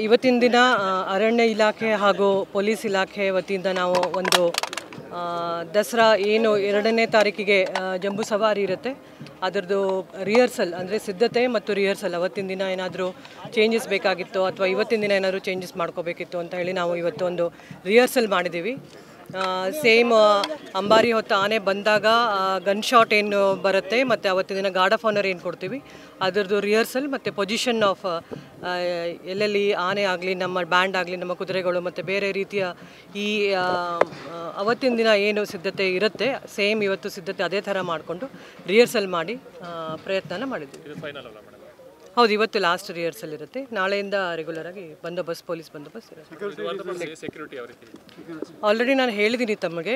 ಇವತ್ತಿನ ದಿನ ಅರಣ್ಯ ಇಲಾಖೆ ಹಾಗೂ ಪೊಲೀಸ್ ಇಲಾಖೆ ವತಿಯಿಂದ ನಾವು ಒಂದು ದಸರಾ ಏನು 2ನೇ ತಾರೀಕಿಗೆ ಜಂಬೂ ಸವಾರಿ ಇರುತ್ತೆ ಅದರದ್ದು ರಿಹರ್ಸಲ್ ಅಂದರೆ ಸಿದ್ಧತೆ ಮತ್ತು ರಿಹರ್ಸಲ್ ಅವತ್ತಿನ ದಿನ ಏನಾದರೂ ಚೇಂಜಸ್ ಬೇಕಾಗಿತ್ತು ಅಥವಾ ಇವತ್ತಿನ ದಿನ ಏನಾದರೂ ಚೇಂಜಸ್ ಮಾಡ್ಕೋಬೇಕಿತ್ತು ಅಂತ ಹೇಳಿ ನಾವು ಇವತ್ತು ಒಂದು ರಿಹರ್ಸಲ್ ಮಾಡಿದ್ದೀವಿ. ಸೇಮ್ ಅಂಬಾರಿ ಹೊತ್ತ ಆನೆ ಬಂದಾಗ ಗನ್ ಶಾಟ್ ಏನು ಬರುತ್ತೆ ಮತ್ತು ಅವತ್ತಿನ ದಿನ ಗಾರ್ಡ್ ಆಫ್ ಆನರ್ ಏನು ಕೊಡ್ತೀವಿ ಅದರದ್ದು ರಿಹರ್ಸಲ್ ಮತ್ತು ಪೊಸಿಷನ್ ಆಫ್ ಎಲ್ಲೆಲ್ಲಿ ಆನೆ ಆಗಲಿ ನಮ್ಮ ಬ್ಯಾಂಡ್ ಆಗಲಿ ನಮ್ಮ ಕುದುರೆಗಳು ಮತ್ತು ಬೇರೆ ರೀತಿಯ ಈ ಅವತ್ತಿನ ದಿನ ಏನು ಸಿದ್ಧತೆ ಇರುತ್ತೆ ಸೇಮ್ ಇವತ್ತು ಸಿದ್ಧತೆ ಅದೇ ಥರ ಮಾಡಿಕೊಂಡು ರಿಹರ್ಸಲ್ ಮಾಡಿ ಪ್ರಯತ್ನ ಮಾಡಿದ್ದೀವಿ. ಹೌದು, ಇವತ್ತು ಲಾಸ್ಟ್ ರಿಹರ್ಸಲ್ ಇರುತ್ತೆ. ನಾಳೆಯಿಂದ ರೆಗ್ಯುಲರ್ ಆಗಿ ಬಂದೋಬಸ್ತ್ ಪೊಲೀಸ್ ಬಂದೋಬಸ್ತ್ ಇರುತ್ತೆ. ಆಲ್ರೆಡಿ ನಾನು ಹೇಳಿದ್ದೀನಿ ತಮಗೆ,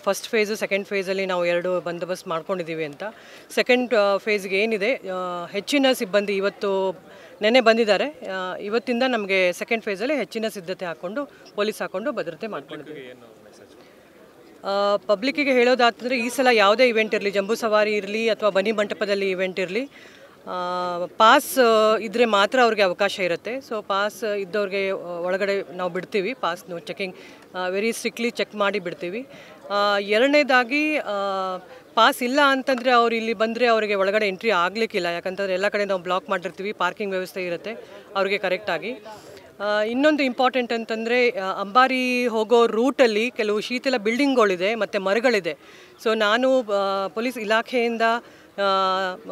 ಫಸ್ಟ್ ಫೇಸು ಸೆಕೆಂಡ್ ಫೇಸಲ್ಲಿ ನಾವು 2 ಬಂದೋಬಸ್ತ್ ಮಾಡ್ಕೊಂಡಿದ್ದೀವಿ ಅಂತ. ಸೆಕೆಂಡ್ ಫೇಸ್ಗೆ ಏನಿದೆ ಹೆಚ್ಚಿನ ಸಿಬ್ಬಂದಿ ಇವತ್ತು ನೆನ್ನೆ ಬಂದಿದ್ದಾರೆ. ಇವತ್ತಿಂದ ನಮಗೆ ಸೆಕೆಂಡ್ ಫೇಸಲ್ಲಿ ಹೆಚ್ಚಿನ ಸಿದ್ಧತೆ ಹಾಕ್ಕೊಂಡು ಪೊಲೀಸ್ ಹಾಕ್ಕೊಂಡು ಭದ್ರತೆ ಮಾಡ್ಕೊಂಡಿದ್ದೀವಿ. ಪಬ್ಲಿಕ್ಕಿಗೆ ಹೇಳೋದಾದರೆ ಈ ಸಲ ಯಾವುದೇ ಇವೆಂಟ್ ಇರಲಿ, ಜಂಬೂ ಸವಾರಿ ಇರಲಿ ಅಥವಾ ಬನ್ನಿ ಮಂಟಪದಲ್ಲಿ ಇವೆಂಟ್ ಇರಲಿ, ಪಾಸ್ ಇದ್ದರೆ ಮಾತ್ರ ಅವ್ರಿಗೆ ಅವಕಾಶ ಇರುತ್ತೆ. ಸೊ ಪಾಸ್ ಇದ್ದವ್ರಿಗೆ ಒಳಗಡೆ ನಾವು ಬಿಡ್ತೀವಿ. ಪಾಸ್ನು ಚೆಕಿಂಗ್ ವೆರಿ ಸ್ಟ್ರಿಕ್ಟ್ಲಿ ಚೆಕ್ ಮಾಡಿ ಬಿಡ್ತೀವಿ. ಎರಡನೇದಾಗಿ ಪಾಸ್ ಇಲ್ಲ ಅಂತಂದರೆ ಅವ್ರು ಇಲ್ಲಿ ಬಂದರೆ ಅವರಿಗೆ ಒಳಗಡೆ ಎಂಟ್ರಿ ಆಗಲಿಕ್ಕಿಲ್ಲ. ಯಾಕಂತಂದರೆ ಎಲ್ಲ ಕಡೆ ನಾವು ಬ್ಲಾಕ್ ಮಾಡಿರ್ತೀವಿ, ಪಾರ್ಕಿಂಗ್ ವ್ಯವಸ್ಥೆ ಇರುತ್ತೆ ಅವ್ರಿಗೆ ಕರೆಕ್ಟಾಗಿ. ಇನ್ನೊಂದು ಇಂಪಾರ್ಟೆಂಟ್ ಅಂತಂದರೆ ಅಂಬಾರಿ ಹೋಗೋ ರೂಟಲ್ಲಿ ಕೆಲವು ಶೀತಲ ಬಿಲ್ಡಿಂಗ್ಗಳಿದೆ ಮತ್ತು ಮರಗಳಿದೆ. ಸೊ ನಾನು ಪೊಲೀಸ್ ಇಲಾಖೆಯಿಂದ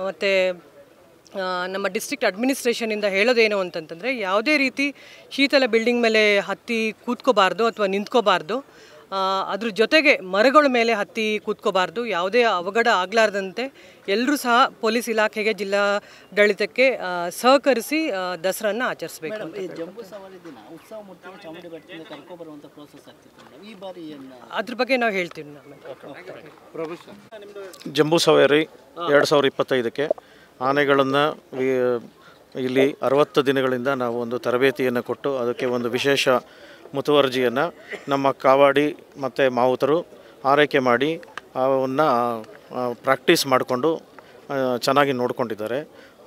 ಮತ್ತು ನಮ್ಮ ಡಿಸ್ಟ್ರಿಕ್ಟ್ ಅಡ್ಮಿನಿಸ್ಟ್ರೇಷನಿಂದ ಹೇಳೋದೇನು ಅಂತಂತಂದರೆ ಯಾವುದೇ ರೀತಿ ಶೀತಲ ಬಿಲ್ಡಿಂಗ್ ಮೇಲೆ ಹತ್ತಿ ಕೂತ್ಕೋಬಾರ್ದು ಅಥವಾ ನಿಂತ್ಕೋಬಾರ್ದು. ಅದ್ರ ಜೊತೆಗೆ ಮರಗಳ ಮೇಲೆ ಹತ್ತಿ ಕೂತ್ಕೋಬಾರ್ದು. ಯಾವುದೇ ಅವಘಡ ಆಗಲಾರ್ದಂತೆ ಎಲ್ಲರೂ ಸಹ ಪೊಲೀಸ್ ಇಲಾಖೆಗೆ ಜಿಲ್ಲಾಡಳಿತಕ್ಕೆ ಸಹಕರಿಸಿ ದಸರನ್ನ ಆಚರಿಸಬೇಕು. ಅದ್ರ ಬಗ್ಗೆ ನಾವು ಹೇಳ್ತೀವಿ. ಜಂಬೂ ಸವಾರಿ 2025ಕ್ಕೆ ಆನೆಗಳನ್ನು ಇಲ್ಲಿ 60 ದಿನಗಳಿಂದ ನಾವು ಒಂದು ತರಬೇತಿಯನ್ನು ಕೊಟ್ಟು ಅದಕ್ಕೆ ಒಂದು ವಿಶೇಷ ಮುತುವರ್ಜಿಯನ್ನು ನಮ್ಮ ಕಾವಾಡಿ ಮತ್ತು ಮಾವುತರು ಆರೈಕೆ ಮಾಡಿ ಅವನ್ನು ಪ್ರಾಕ್ಟೀಸ್ ಮಾಡಿಕೊಂಡು ಚೆನ್ನಾಗಿ ನೋಡ್ಕೊಂಡಿದ್ದಾರೆ.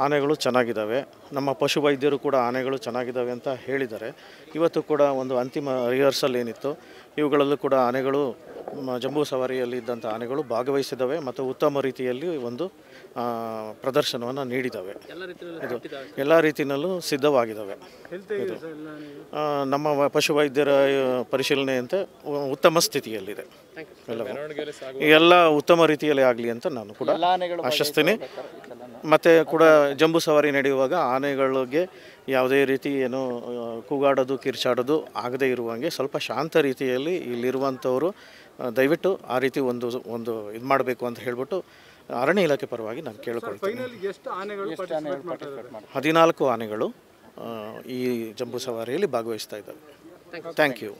ಆನೆಗಳು ಚೆನ್ನಾಗಿದ್ದಾವೆ. ನಮ್ಮ ಪಶು ವೈದ್ಯರು ಕೂಡ ಆನೆಗಳು ಚೆನ್ನಾಗಿದ್ದಾವೆ ಅಂತ ಹೇಳಿದ್ದಾರೆ. ಇವತ್ತು ಕೂಡ ಒಂದು ಅಂತಿಮ ರಿಹರ್ಸಲ್ ಏನಿತ್ತು ಇವುಗಳಲ್ಲೂ ಕೂಡ ಆನೆಗಳು ಜಂಬೂ ಸವಾರಿಯಲ್ಲಿ ಇದ್ದಂಥ ಆನೆಗಳು ಭಾಗವಹಿಸಿದ್ದಾವೆ ಮತ್ತು ಉತ್ತಮ ರೀತಿಯಲ್ಲಿ ಒಂದು ಪ್ರದರ್ಶನವನ್ನು ನೀಡಿದ್ದಾವೆ. ಇದು ಎಲ್ಲ ರೀತಿಯಲ್ಲೂ ಸಿದ್ಧವಾಗಿದ್ದಾವೆ. ನಮ್ಮ ಪಶುವೈದ್ಯರ ಪರಿಶೀಲನೆಯಂತೆ ಉತ್ತಮ ಸ್ಥಿತಿಯಲ್ಲಿದೆ. ಎಲ್ಲ ಉತ್ತಮ ರೀತಿಯಲ್ಲಿ ಆಗಲಿ ಅಂತ ನಾನು ಕೂಡ ಆಶಿಸ್ತೀನಿ. ಮತ್ತು ಕೂಡ ಜಂಬೂ ಸವಾರಿ ನಡೆಯುವಾಗ ಆನೆಗಳಿಗೆ ಯಾವುದೇ ರೀತಿ ಏನು ಕೂಗಾಡೋದು ಕಿರ್ಚಾಡೋದು ಆಗದೇ ಇರುವಂಗೆ ಸ್ವಲ್ಪ ಶಾಂತ ರೀತಿಯಲ್ಲಿ ಇಲ್ಲಿರುವಂಥವರು ದಯವಿಟ್ಟು ಆ ರೀತಿ ಒಂದು ಇದು ಮಾಡಬೇಕು ಅಂತ ಹೇಳ್ಬಿಟ್ಟು ಅರಣ್ಯ ಇಲಾಖೆ ಪರವಾಗಿ ನಾನು ಕೇಳ್ಕೊಳ್ತೀನಿ. 14 ಆನೆಗಳು ಈ ಜಂಬೂ ಸವಾರಿಯಲ್ಲಿ ಭಾಗವಹಿಸ್ತಾ ಇದ್ದಾವೆ. Thank you.